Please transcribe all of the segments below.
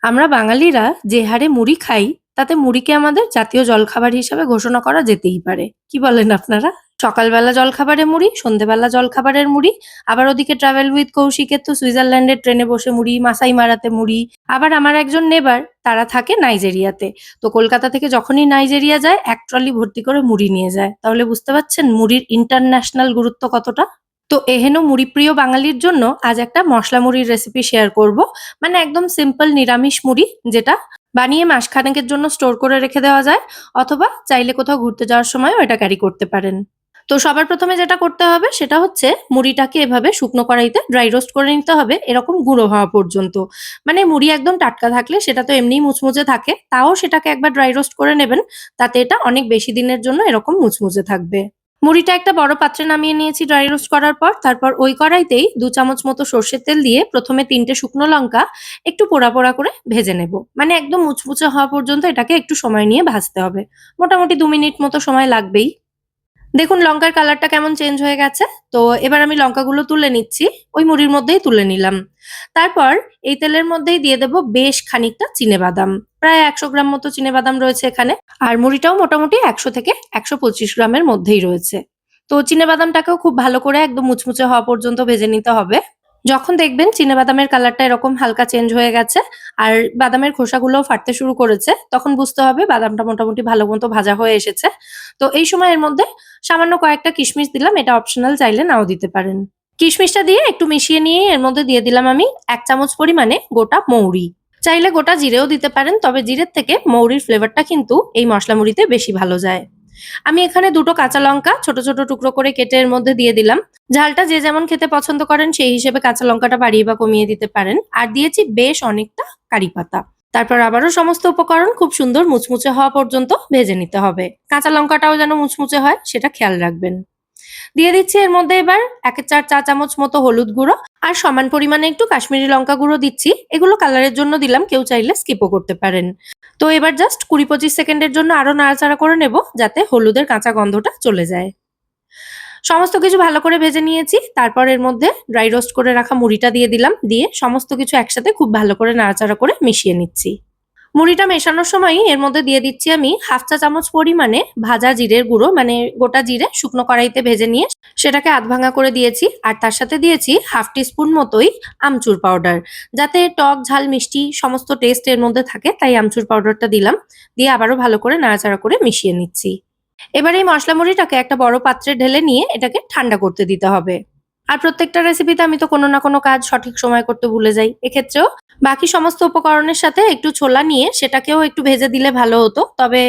আমরা বাঙালিরা যে হারে মুড়ি খাই, তাতে মুড়িকে আমাদের জাতীয় জলখাবার হিসেবে ঘোষণা করা যেতেই পারে। কি বলেন আপনারা? সকালবেলা জলখাবারে মুড়ি, সন্ধ্যেবেলা জলখাবারের মুড়ি, আবার ওদিকে ট্রাভেল উইথ কৌশিকের তো সুইজারল্যান্ডের ট্রেনে বসে মুড়ি, মাসাই মারাতে মুড়ি। আবার আমার একজন নেবার তারা থাকে নাইজেরিয়াতে। তো কলকাতা থেকে যখনই নাইজেরিয়া যায় এক ট্রলি ভর্তি করে মুড়ি নিয়ে যায়। তাহলে বুঝতে পারছেন মুড়ির ইন্টারন্যাশনাল গুরুত্ব কতটা? তো এহেন মুড়িপ্রিয় বাঙালির জন্য আজ একটা মশলা মুড়ির রেসিপি শেয়ার করব। মানে একদম সিম্পল নিরামিষ মুড়ি, যেটা বানিয়ে মাসখানেকের জন্য স্টোর করে রেখে দেওয়া যায়, অথবা চাইলে কোথাও ঘুরতে যাওয়ার সময়ও এটা ক্যারি করতে পারেন। তো সবার প্রথমে যেটা করতে হবে সেটা হচ্ছে মুড়িটাকে এভাবে শুকনো কড়াইতে ড্রাই রোস্ট করে নিতে হবে, এরকম গুঁড়ো হওয়া পর্যন্ত। মানে মুড়ি একদম টাটকা থাকলে সেটা তো এমনিই মুচমুচে থাকে, তাও সেটাকে একবার ড্রাই রোস্ট করে নেবেন, তাতে এটা অনেক বেশি দিনের জন্য এরকম মুচমুচে থাকবে। মুড়িটা একটা বড় পাত্রে নামিয়ে নিয়েছি ড্রাই রোস্ট করার পর। তারপর ওই কড়াইতেই ২ চামচ মতো সর্ষের তেল দিয়ে প্রথমে ৩টে শুকনো লঙ্কা একটু পোড়া পোড়া করে ভেজে নেব। মানে একদম মুচমুচে হওয়া পর্যন্ত এটাকে একটু সময় নিয়ে ভাজতে হবে। মোটামুটি ২ মিনিট মতো সময় লাগবেই। দেখুন লঙ্কার কালারটা কেমন চেঞ্জ হয়ে গেছে। তো এবার আমি লঙ্কাগুলো তুলে নিচ্ছি। ওই মুড়ির মধ্যেই তুলে নিলাম। তারপর এই তেলের মধ্যেই দিয়ে দেব বেশ খানিকটা চিনেবাদাম। প্রায় ১০০ গ্রাম মতো চিনেবাদাম রয়েছে এখানে। আর মুড়িটাও মোটামুটি ১০০ থেকে ১২৫ গ্রামের মধ্যেই রয়েছে। তো চিনেবাদামটাকেও খুব ভালো করে একদম মুচমুচে হওয়া পর্যন্ত ভেজে নিতে হবে। যখন দেখবেন চিনেবাদামের কালারটা এরকম হালকা চেঞ্জ হয়ে গেছে আর বাদামের খোসাগুলোও ফাটতে শুরু করেছে, তখন বুঝতে হবে বাদামটা মোটামুটি ভালো মতো ভাজা হয়ে এসেছে। তো এই সময় এর মধ্যে সামান্য কয়েকটা কিশমিশ দিলাম, এটা অপশনাল, চাইলে নাও দিতে পারেন। কিশমিশটা দিয়ে একটু মিশিয়ে নিয়ে এর মধ্যে দিয়ে দিলাম আমি ১ চামচ পরিমাণে গোটা মৌরি। চাইলে গোটা জিরেও দিতে পারেন, তবে জিরের থেকে মৌরির ফ্লেভারটা কিন্তু এই মশলা মুড়িতে বেশি ভালো যায়। আমি এখানে ২টো কাঁচা লঙ্কা ছোট ছোট টুকরো করে কেটে এর মধ্যে দিয়ে দিলাম। ঝালটা যে যেমন খেতে পছন্দ করেন সেই হিসেবে কাঁচা লঙ্কাটা বাড়িয়ে বা কমিয়ে দিতে পারেন। আর দিয়েছি বেশ অনেকটা কারি পাতা। তারপর আবারও সমস্ত উপকরণ খুব সুন্দর মুচমুচে হওয়া পর্যন্ত ভেজে নিতে হবে। কাঁচা লঙ্কাটাও যেন মুচমুচে হয় সেটা খেয়াল রাখবেন। দিয়ে দিচ্ছি এর মধ্যে এবার ১/৪ চা চামচ মতো হলুদ গুঁড়ো আর সমান পরিমাণে একটু কাশ্মীরি লঙ্কা গুঁড়ো দিচ্ছি। এগুলো কালারের জন্য দিলাম, কেউ চাইলে স্কিপও করতে পারেন। তো এবার জাস্ট ২০-২৫ সেকেন্ডের জন্য আরো নাড়াচাড়া করে নেব, যাতে হলুদের কাঁচা গন্ধটা চলে যায়। সমস্ত কিছু ভালো করে ভেজে নিয়েছি। তারপর এর মধ্যে ড্রাই রোস্ট করে রাখা মুড়িটা দিয়ে দিলাম। দিয়ে সমস্ত কিছু একসাথে খুব ভালো করে নাড়াচাড়া করে মিশিয়ে নিচ্ছি। মুড়িটা মেশানোর সময়ই এর মধ্যে দিয়ে দিচ্ছি আমি ১/২ চা চামচ পরিমাণে ভাজা জিরের গুঁড়ো, মানে গোটা জিরে শুকনো কড়াইতে ভেজে নিয়ে সেটাকে আধ ভাঙা করে দিয়েছি। আর তার সাথে দিয়েছি ১/২ টিস্পুন মতোই আমচুর পাউডার, যাতে টক ঝাল মিষ্টি সমস্ত টেস্ট এর মধ্যে থাকে, তাই আমচুর পাউডারটা দিলাম। দিয়ে আবারও ভালো করে নাড়াচাড়া করে মিশিয়ে নিচ্ছি। এবার এই মশলা মুড়িটাকে একটা বড় পাত্রে ঢেলে নিয়ে এটাকে ঠান্ডা করতে দিতে হবে। আর প্রত্যেকটা রেসিপিতে আমি তো কোনো না কোনো কাজ সঠিক সময় করতে ভুলে যাই। এক্ষেত্রেও বাকি সমস্ত উপকরণের সাথে একটু ছোলা নিয়ে সেটাকেও একটু ভেজে দিলে ভালো হতো। তবে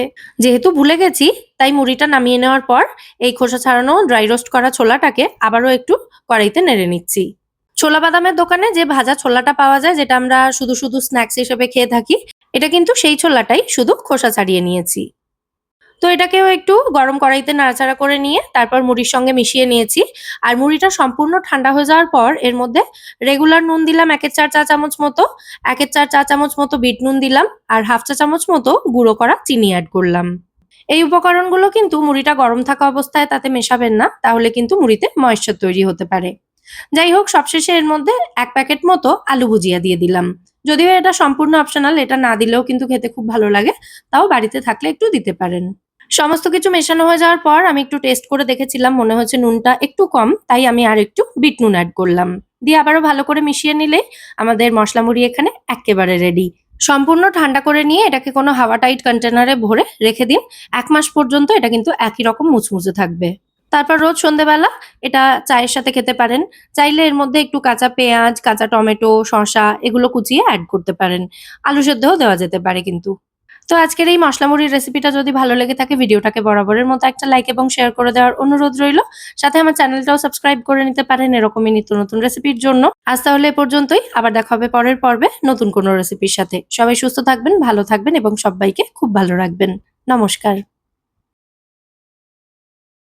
যেহেতু ভুলে গেছি, তাই মুড়িটা নামিয়ে নেওয়ার পর এই খোসা ছাড়ানো ড্রাই রোস্ট করা ছোলাটাকে আবারও একটু কড়াইতে নেড়ে নিচ্ছি। ছোলা বাদামের দোকানে যে ভাজা ছোলাটা পাওয়া যায়, যেটা আমরা শুধু শুধু স্ন্যাক্স হিসেবে খেয়ে থাকি, এটা কিন্তু সেই ছোলাটাই, শুধু খোসা ছাড়িয়ে নিয়েছি। তো এটাকেও একটু গরম কড়াইতে নাড়াচাড়া করে নিয়ে তারপর মুড়ির সঙ্গে মিশিয়ে নিয়েছি। আর মুড়িটা সম্পূর্ণ ঠান্ডা হয়ে যাওয়ার পর এর মধ্যে রেগুলার নুন দিলাম ১/৪ চা চামচ মতো, ১/৪ চা চামচ মতো বিট নুন দিলাম আর ১/২ চা চামচ মতো গুঁড়ো করা চিনি অ্যাড করলাম। এই উপকরণগুলো কিন্তু মুড়িটা গরম থাকা অবস্থায় তাতে মেশাবেন না, তাহলে কিন্তু মুড়িতে ময়েশ্চার তৈরি হতে পারে। যাই হোক, সবশেষে এর মধ্যে ১ প্যাকেট মতো আলু ভুজিয়া দিয়ে দিলাম। যদিও এটা সম্পূর্ণ অপশনাল, এটা না দিলেও কিন্তু খেতে খুব ভালো লাগে, তাও বাড়িতে থাকলে একটু দিতে পারেন। সমস্ত কিছু মেশানো হয়ে যাওয়ার পর আমি একটু টেস্ট করে দেখেছিলাম, মনে হচ্ছে নুনটা একটু কম, তাই আমি আর একটু বিট নুন অ্যাড করলাম। দিয়ে আবারও ভালো করে মিশিয়ে নিলেই আমাদের মশলা মুড়ি এখানে এক্কেবারে রেডি। সম্পূর্ণ ঠান্ডা করে নিয়ে এটাকে কোনো হাওয়া টাইট কন্টেনারে ভরে রেখে দিন। ১ মাস পর্যন্ত এটা কিন্তু একই রকম মুচমুচে থাকবে। তারপর রোজ সন্ধ্যেবেলা এটা চায়ের সাথে খেতে পারেন। চাইলে এর মধ্যে একটু কাঁচা পেঁয়াজ, কাঁচা টমেটো, শসা এগুলো কুচিয়ে অ্যাড করতে পারেন। আলু সেদ্ধও দেওয়া যেতে পারে কিন্তু। তো আজকের এই মশলা মুড়ির রেসিপিটা যদি ভালো লেগে থাকে, ভিডিওটাকে বরাবরের মতো একটা লাইক এবং শেয়ার করে দেওয়ার অনুরোধ রইল। সাথে আমার চ্যানেলটাও সাবস্ক্রাইব করে নিতে পারেন এরকমই নিত্য নতুন রেসিপির জন্য। আজ তাহলে এ পর্যন্তই। আবার দেখা হবে পরের পর্বে নতুন কোনো রেসিপির সাথে। সবাই সুস্থ থাকবেন, ভালো থাকবেন এবং সব্বাইকে খুব ভালো রাখবেন। নমস্কার।